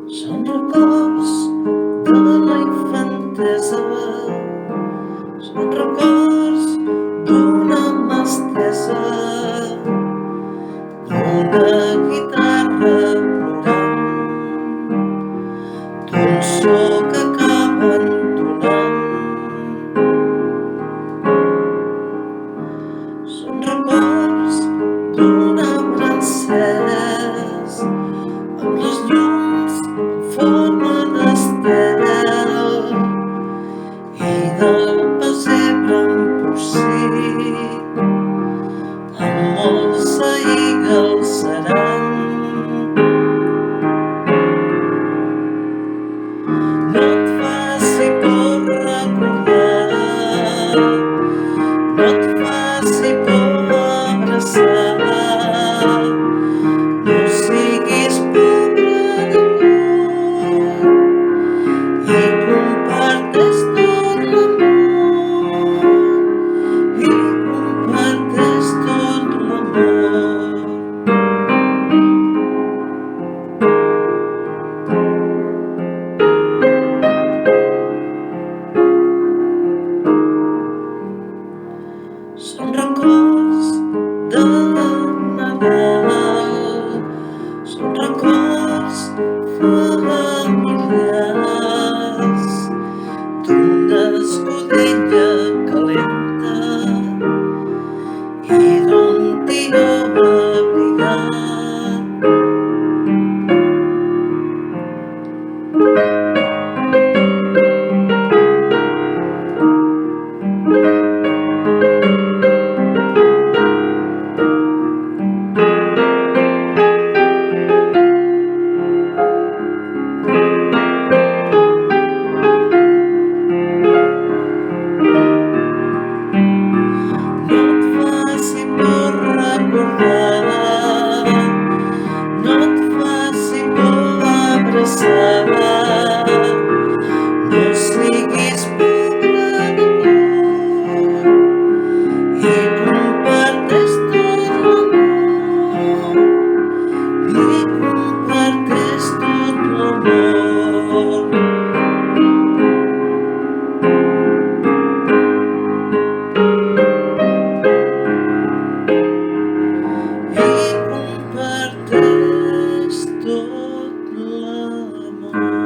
Són records de la infantesa, són records d'una mà estesa, d'una guitarra plorant, d'un so que acaba entonant. Són records d'un arbre encès, amb les llums en forma d'estel, i del pessebre en porcí, amb molts seïguels seran. No et faci por recordar, no et faci por abraçar, no siguis pobre de cor i comparteix tot l'amor, i comparteix tot l'amor. Són records de Nadal, són records familiars, d'una escudella calenta i d'un tió abrigat. No et faci por recordar, no et faci por abraçar, no siguis pobre de cor i comparteix tot l'amor, i comparteix tot l'amor. I comparteix tot l'amor.